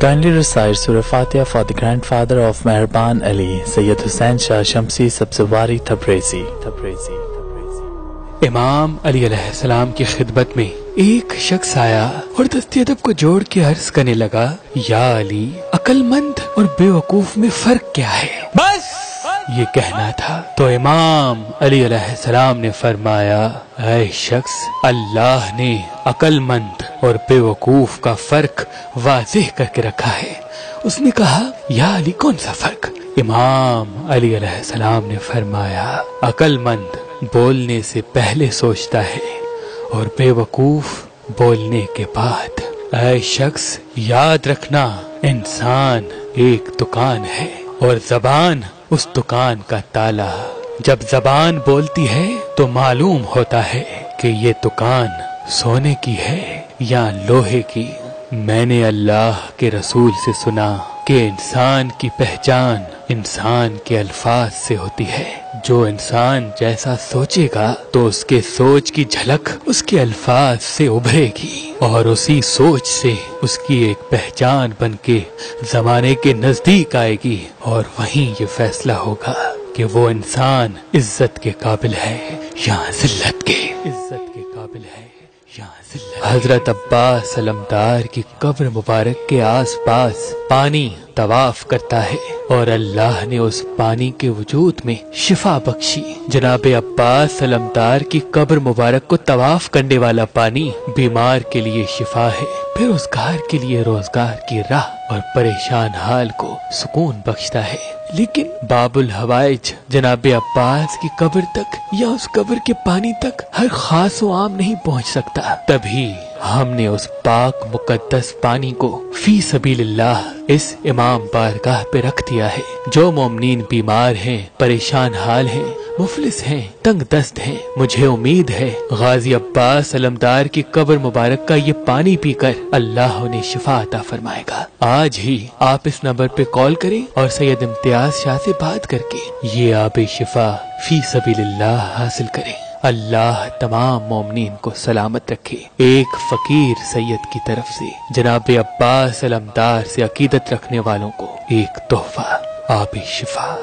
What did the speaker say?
Kindly recite Surah Fatiha for the grandfather of Mehraban Ali, Sayyid Hussain Shah Shamsi Sabzwari Tabrizi. امام علی علیہ السلام کی خدمت میں ایک شخص آیا اور دستی ادب کو جوڑ کے عرض کرنے لگا، یا علی، عقل مند اور بے وقوف میں فرق کیا ہے؟ بس یہ کہنا تھا تو امام علی علیہ السلام نے فرمایا، اے شخص، اللہ نے عقل مند اور بے وقوف کا فرق واضح کر کے رکھا ہے۔ اس نے کہا، یا علی، کون سا فرق؟ امام علی علیہ السلام نے فرمایا، عقل مند بولنے سے پہلے سوچتا ہے اور بے وقوف بولنے کے بعد۔ اے شخص، یاد رکھنا، انسان ایک دکان ہے اور زبان اس دکان کا تالا۔ جب زبان بولتی ہے تو معلوم ہوتا ہے کہ یہ دکان سونے کی ہے یا لوہے کی۔ میں نے اللہ کے رسول سے سنا کہ انسان کی پہچان انسان کے الفاظ سے ہوتی ہے۔ جو انسان جیسا سوچے گا تو اس کے سوچ کی جھلک اس کے الفاظ سے ابھرے گی اور اسی سوچ سے اس کی ایک پہچان بن کے زمانے کے نزدیک آئے گی، اور وہیں یہ فیصلہ ہوگا کہ وہ انسان عزت کے قابل ہے یا ذلت کے۔ عزت کے قابل ہے یا ذلت۔ حضرت عباس علمدار کی قبر مبارک کے آس پاس پانی طواف کرتا ہے اور اللہ نے اس پانی کے وجود میں شفا بخشی۔ جناب عباس علمدار کی قبر مبارک کو طواف کرنے والا پانی بیمار کے لیے شفا ہے، بے روزگار کے لیے روزگار کی راہ اور پریشان حال کو سکون بخشتا ہے۔ لیکن باب الحوائج جناب عباس کی قبر تک یا اس قبر کے پانی تک ہر خاص و عام نہیں پہنچ سکتا۔ تبھی ہم نے اس پاک مقدس پانی کو فی سبیل اللہ اس امام بارگاہ پہ رکھ دیا ہے۔ جو مومنین بیمار ہیں، پریشان حال ہیں، مفلس ہیں، تنگ دست ہیں، مجھے امید ہے غازی عباس علمدار کی قبر مبارک کا یہ پانی پی کر اللہ انہیں شفا عطا فرمائے گا۔ آج ہی آپ اس نمبر پہ کال کریں اور سید امتیاز شاہ سے بات کر کے یہ آب شفا فی سبیل اللہ حاصل کریں۔ اللہ تمام مومنین کو سلامت رکھے۔ ایک فقیر سید کی طرف سے جناب عباس علمدار سے عقیدت رکھنے والوں کو ایک تحفہ، آب شفا۔